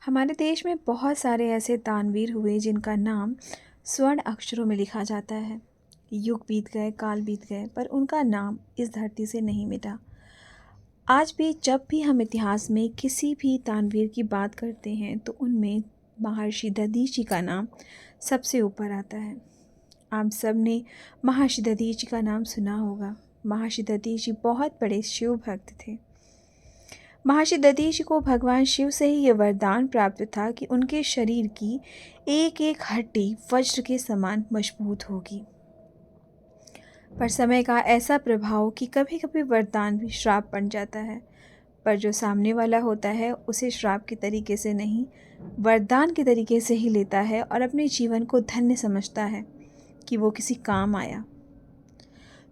हमारे देश में बहुत सारे ऐसे दानवीर हुए जिनका नाम स्वर्ण अक्षरों में लिखा जाता है। युग बीत गए, काल बीत गए, पर उनका नाम इस धरती से नहीं मिटा। आज भी जब भी हम इतिहास में किसी भी दानवीर की बात करते हैं तो उनमें महर्षि दधीच जी का नाम सबसे ऊपर आता है। आप सब ने महर्षि दधीच जी का नाम सुना होगा। महर्षि दधीच जी बहुत बड़े शिव भक्त थे। महर्षि दधीच जी को भगवान शिव से ही यह वरदान प्राप्त था कि उनके शरीर की एक एक हड्डी वज्र के समान मजबूत होगी। पर समय का ऐसा प्रभाव कि कभी कभी वरदान भी श्राप बन जाता है। पर जो सामने वाला होता है उसे श्राप के तरीके से नहीं, वरदान के तरीके से ही लेता है और अपने जीवन को धन्य समझता है कि वो किसी काम आया।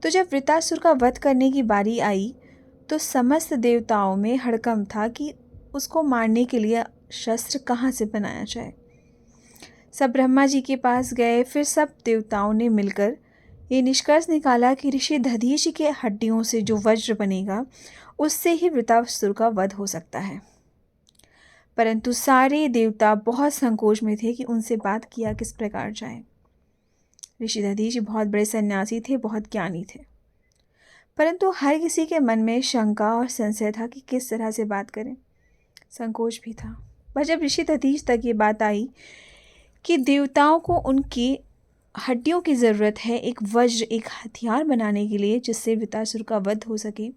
तो जब वृत्तासुर का वध करने की बारी आई तो समस्त देवताओं में हड़कंप था कि उसको मारने के लिए शस्त्र कहाँ से बनाया जाए। सब ब्रह्मा जी के पास गए। फिर सब देवताओं ने मिलकर ये निष्कर्ष निकाला कि ऋषि दधीच के हड्डियों से जो वज्र बनेगा उससे ही वृत्तासुर का वध हो सकता है। परंतु सारे देवता बहुत संकोच में थे कि उनसे बात किया किस प्रकार जाए। ऋषि दधीच बहुत बड़े सन्यासी थे, बहुत ज्ञानी थे, परंतु हर किसी के मन में शंका और संशय था कि किस तरह से बात करें। संकोच भी था। पर जब ऋषि दधीच तक ये बात आई कि देवताओं को उनकी हड्डियों की ज़रूरत है एक वज्र, एक हथियार बनाने के लिए जिससे वृत्तासुर का वध हो सके,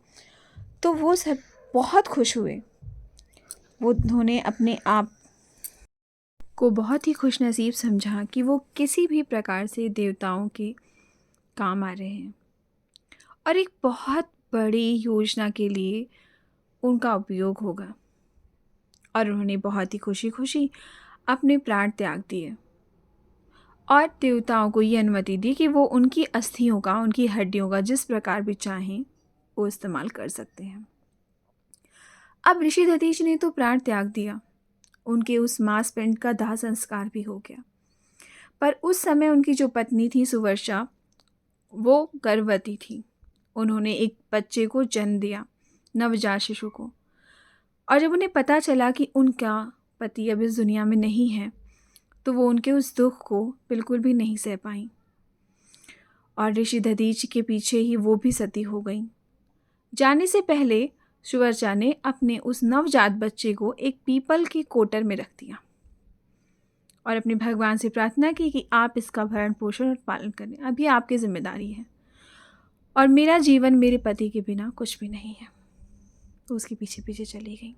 तो वो सब बहुत खुश हुए। उन्होंने अपने आप को बहुत ही खुश नसीब समझा कि वो किसी भी प्रकार से देवताओं के काम आ रहे हैं और एक बहुत बड़ी योजना के लिए उनका उपयोग होगा। और उन्होंने बहुत ही खुशी खुशी अपने प्राण त्याग दिए और देवताओं को ये अनुमति दी कि वो उनकी अस्थियों का, उनकी हड्डियों का जिस प्रकार भी चाहें वो इस्तेमाल कर सकते हैं। अब ऋषि दधीच ने तो प्राण त्याग दिया, उनके उस मांस पिंड का दाह संस्कार भी हो गया। पर उस समय उनकी जो पत्नी थी सुवर्षा, वो गर्भवती थी। उन्होंने एक बच्चे को जन्म दिया, नवजात शिशु को। और जब उन्हें पता चला कि उनका पति अब इस दुनिया में नहीं है तो वो उनके उस दुख को बिल्कुल भी नहीं सह पाई और ऋषि दधीच के पीछे ही वो भी सती हो गई। जाने से पहले सुवर्चा ने अपने उस नवजात बच्चे को एक पीपल के कोटर में रख दिया और अपने भगवान से प्रार्थना की कि आप इसका भरण पोषण और पालन करें, अभी आपकी जिम्मेदारी है और मेरा जीवन मेरे पति के बिना कुछ भी नहीं है। तो उसके पीछे पीछे चली गई।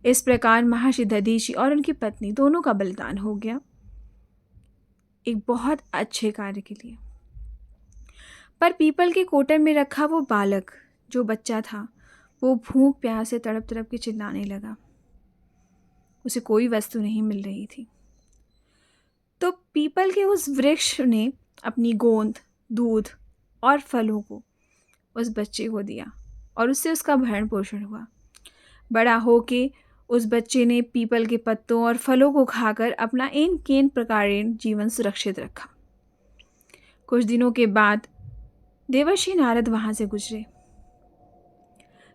इस प्रकार महर्षि दधीच और उनकी पत्नी दोनों का बलिदान हो गया एक बहुत अच्छे कार्य के लिए। पर पीपल के कोटर में रखा वो बालक, जो बच्चा था, वो भूख प्यास से तड़प तड़प के चिल्लाने लगा। उसे कोई वस्तु नहीं मिल रही थी। तो पीपल के उस वृक्ष ने अपनी गोंद, दूध और फलों को उस बच्चे को दिया और उससे उसका भरण पोषण हुआ। बड़ा होके उस बच्चे ने पीपल के पत्तों और फलों को खाकर अपना इन केन प्रकारेण जीवन सुरक्षित रखा। कुछ दिनों के बाद देवर्षि नारद वहां से गुजरे।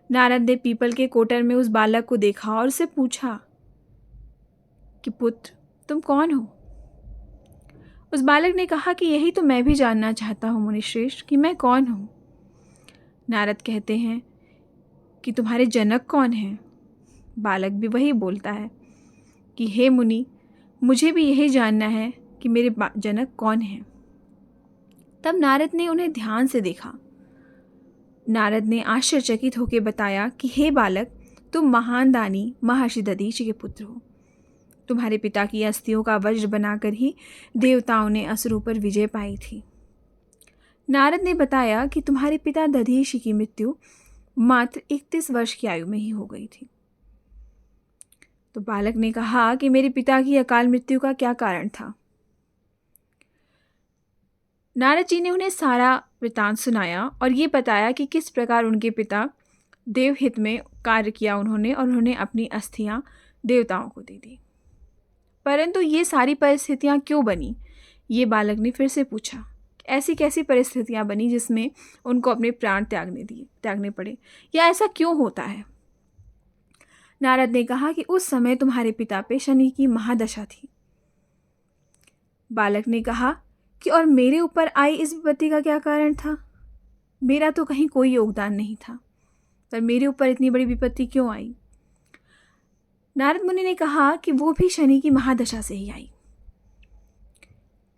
नारद ने पीपल के कोटर में उस बालक को देखा और उससे पूछा कि पुत्र, तुम कौन हो? उस बालक ने कहा कि यही तो मैं भी जानना चाहता हूँ मुनिश्रेष्ठ, कि मैं कौन हूँ। नारद कहते हैं कि तुम्हारे जनक कौन हैं? बालक भी वही बोलता है कि हे मुनि, मुझे भी यही जानना है कि मेरे जनक कौन हैं। तब नारद ने उन्हें ध्यान से देखा। नारद ने आश्चर्यचकित होकर बताया कि हे बालक, तुम महान दानी महर्षि दधीच के पुत्र हो। तुम्हारे पिता की अस्थियों का वज्र बनाकर ही देवताओं ने असुरों पर विजय पाई थी। नारद ने बताया कि तुम्हारे पिता दधीच की मृत्यु मात्र 31 वर्ष की आयु में ही हो गई थी। तो बालक ने कहा कि मेरे पिता की अकाल मृत्यु का क्या कारण था। नारद जी ने उन्हें सारा वृतांत सुनाया और ये बताया कि किस प्रकार उनके पिता देवहित में कार्य किया उन्होंने, और उन्होंने अपनी अस्थियां देवताओं को दे दी। परंतु ये सारी परिस्थितियां क्यों बनी, ये बालक ने फिर से पूछा। ऐसी कैसी परिस्थितियां बनी जिसमें उनको अपने प्राण त्यागने पड़े, या ऐसा क्यों होता है? नारद ने कहा कि उस समय तुम्हारे पिता पे शनि की महादशा थी। बालक ने कहा कि और मेरे ऊपर आई इस विपत्ति का क्या कारण था? मेरा तो कहीं कोई योगदान नहीं था, पर मेरे ऊपर इतनी बड़ी विपत्ति क्यों आई? नारद मुनि ने कहा कि वो भी शनि की महादशा से ही आई।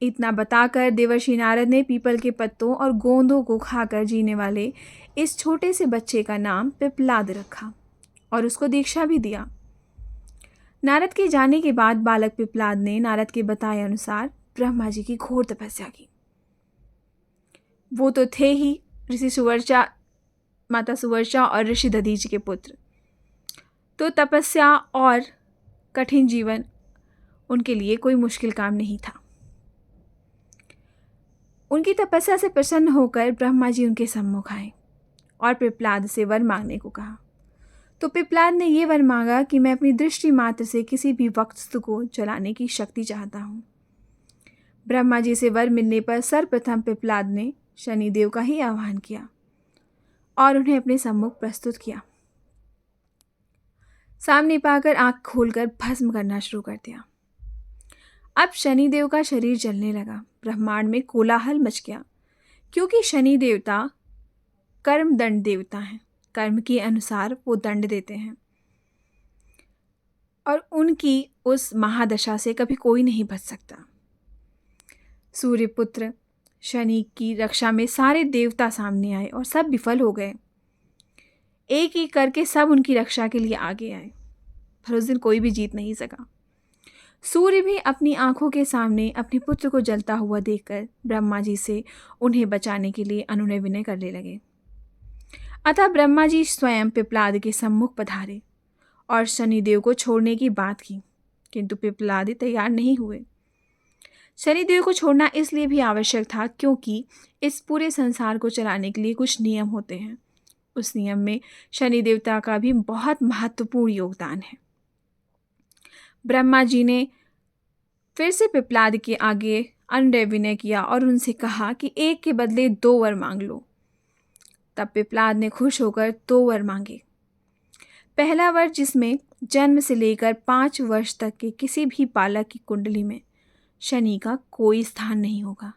इतना बताकर देवर्षि नारद ने पीपल के पत्तों और गोंदों को खाकर जीने वाले इस छोटे से बच्चे का नाम पिप्लाद रखा और उसको दीक्षा भी दिया। नारद के जाने के बाद बालक पिप्लाद ने नारद के बताए अनुसार ब्रह्मा जी की घोर तपस्या की। वो तो थे ही ऋषि सुवर्चा, माता सुवर्चा और ऋषि दधीचि के पुत्र, तो तपस्या और कठिन जीवन उनके लिए कोई मुश्किल काम नहीं था। उनकी तपस्या से प्रसन्न होकर ब्रह्मा जी उनके सम्मुख आए और पिप्लाद से वर मांगने को कहा। तो पिप्लाद ने ये वर मांगा कि मैं अपनी दृष्टि मात्र से किसी भी वस्तु को जलाने की शक्ति चाहता हूँ। ब्रह्मा जी से वर मिलने पर सर्वप्रथम पिप्लाद ने शनिदेव का ही आह्वान किया और उन्हें अपने सम्मुख प्रस्तुत किया। सामने पाकर आंख खोलकर भस्म करना शुरू कर दिया। अब शनिदेव का शरीर जलने लगा। ब्रह्मांड में कोलाहल मच गया, क्योंकि शनि देवता कर्म दंड देवता हैं। कर्म के अनुसार वो दंड देते हैं और उनकी उस महादशा से कभी कोई नहीं बच सकता। सूर्यपुत्र शनि की रक्षा में सारे देवता सामने आए और सब विफल हो गए। एक एक करके सब उनकी रक्षा के लिए आगे आए, पर उस दिन कोई भी जीत नहीं सका। सूर्य भी अपनी आंखों के सामने अपने पुत्र को जलता हुआ देखकर ब्रह्मा जी से उन्हें बचाने के लिए अनुनय विनय करने लगे। अतः ब्रह्मा जी स्वयं पिप्लाद के सम्मुख पधारे और शनिदेव को छोड़ने की बात की, किंतु पिप्लाद तैयार नहीं हुए। शनिदेव को छोड़ना इसलिए भी आवश्यक था क्योंकि इस पूरे संसार को चलाने के लिए कुछ नियम होते हैं। उस नियम में शनि देवता का भी बहुत महत्वपूर्ण योगदान है। ब्रह्मा जी ने फिर से पिप्लाद के आगे अनुनय विनय किया और उनसे कहा कि एक के बदले 2 वर मांग लो। तब पिप्लाद ने खुश होकर 2 वर मांगे। पहला वर, जिसमें जन्म से लेकर 5 वर्ष तक के किसी भी बालक की कुंडली में शनि का कोई स्थान नहीं होगा,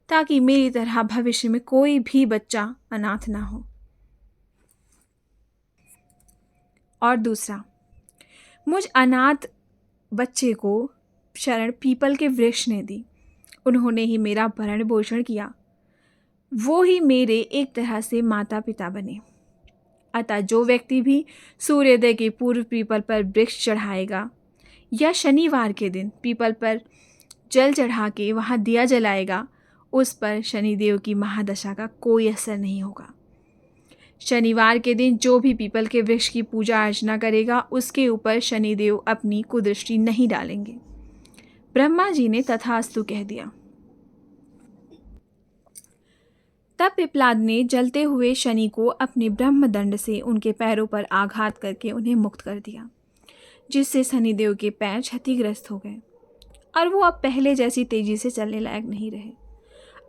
ताकि मेरी तरह भविष्य में कोई भी बच्चा अनाथ ना हो। और दूसरा, मुझ अनाथ बच्चे को शरण पीपल के वृक्ष ने दी। उन्होंने ही मेरा भरण पोषण किया, वो ही मेरे एक तरह से माता पिता बने। अतः जो व्यक्ति भी सूर्योदय के पूर्व पीपल पर वृक्ष चढ़ाएगा या शनिवार के दिन पीपल पर जल चढ़ा के वहाँ दिया जलाएगा, उस पर शनिदेव की महादशा का कोई असर नहीं होगा। शनिवार के दिन जो भी पीपल के वृक्ष की पूजा अर्चना करेगा, उसके ऊपर शनिदेव अपनी कुदृष्टि नहीं डालेंगे। ब्रह्मा जी ने तथास्तु कह दिया। तब पिप्लाद ने जलते हुए शनि को अपने ब्रह्मदंड से उनके पैरों पर आघात करके उन्हें मुक्त कर दिया, जिससे शनिदेव के पैर क्षतिग्रस्त हो गए और वो अब पहले जैसी तेजी से चलने लायक नहीं रहे।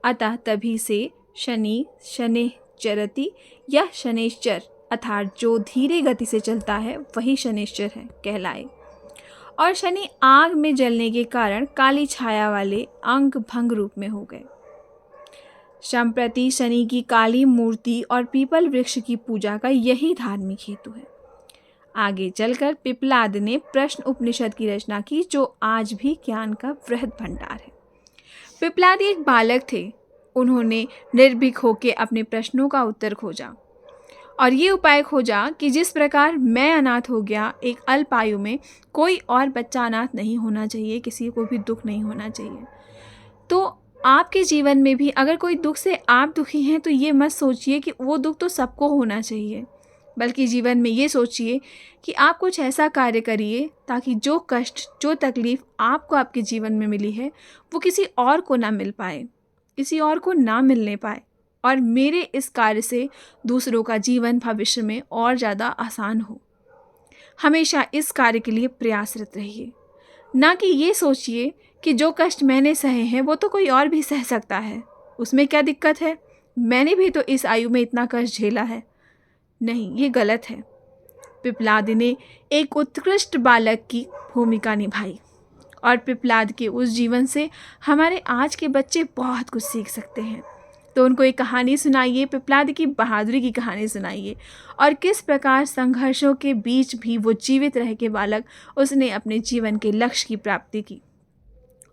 अतः तभी से शनि शनिश्चरति या शनिश्चर, अर्थात जो धीरे गति से चलता है वही शनिश्चर है कहलाए। और शनि आग में जलने के कारण काली छाया वाले अंग भंग रूप में हो गए। संप्रति शनि की काली मूर्ति और पीपल वृक्ष की पूजा का यही धार्मिक हेतु है। आगे चलकर पिप्लाद ने प्रश्न उपनिषद की रचना की, जो आज भी ज्ञान का वृहद भंडार है। पिप्लाद एक बालक थे। उन्होंने निर्भीक होकर अपने प्रश्नों का उत्तर खोजा और ये उपाय खोजा कि जिस प्रकार मैं अनाथ हो गया, एक अल्प आयु में कोई और बच्चा अनाथ नहीं होना चाहिए, किसी को भी दुख नहीं होना चाहिए। तो आपके जीवन में भी अगर कोई दुख से आप दुखी हैं, तो ये मत सोचिए कि वो दुख तो सबको होना चाहिए, बल्कि जीवन में ये सोचिए कि आप कुछ ऐसा कार्य करिए ताकि जो कष्ट, जो तकलीफ़ आपको आपके जीवन में मिली है, वो किसी और को ना मिल पाए, किसी और को ना मिलने पाए, और मेरे इस कार्य से दूसरों का जीवन भविष्य में और ज़्यादा आसान हो। हमेशा इस कार्य के लिए प्रयासरत रहिए, ना कि ये सोचिए कि जो कष्ट मैंने सहे हैं वो तो कोई और भी सह सकता है, उसमें क्या दिक्कत है, मैंने भी तो इस आयु में इतना कष्ट झेला है। नहीं, ये गलत है। पिप्लाद ने एक उत्कृष्ट बालक की भूमिका निभाई और पिप्लाद के उस जीवन से हमारे आज के बच्चे बहुत कुछ सीख सकते हैं। तो उनको एक कहानी सुनाइए, पिप्लाद की बहादुरी की कहानी सुनाइए और किस प्रकार संघर्षों के बीच भी वो जीवित रह के बालक उसने अपने जीवन के लक्ष्य की प्राप्ति की।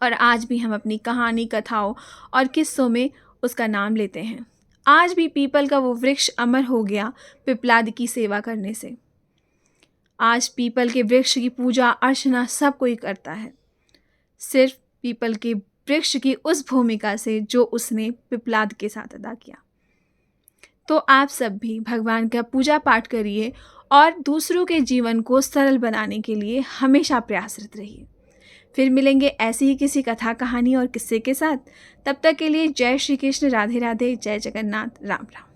और आज भी हम अपनी कहानी, कथाओं और किस्सों में उसका नाम लेते हैं। आज भी पीपल का वो वृक्ष अमर हो गया पिप्लाद की सेवा करने से। आज पीपल के वृक्ष की पूजा अर्चना सब कोई करता है, सिर्फ पीपल के वृक्ष की उस भूमिका से जो उसने पिप्लाद के साथ अदा किया। तो आप सब भी भगवान का पूजा पाठ करिए और दूसरों के जीवन को सरल बनाने के लिए हमेशा प्रयासरत रहिए। फिर मिलेंगे ऐसी ही किसी कथा, कहानी और किस्से के साथ। तब तक के लिए जय श्री कृष्ण, राधे राधे, जय जगन्नाथ, राम राम।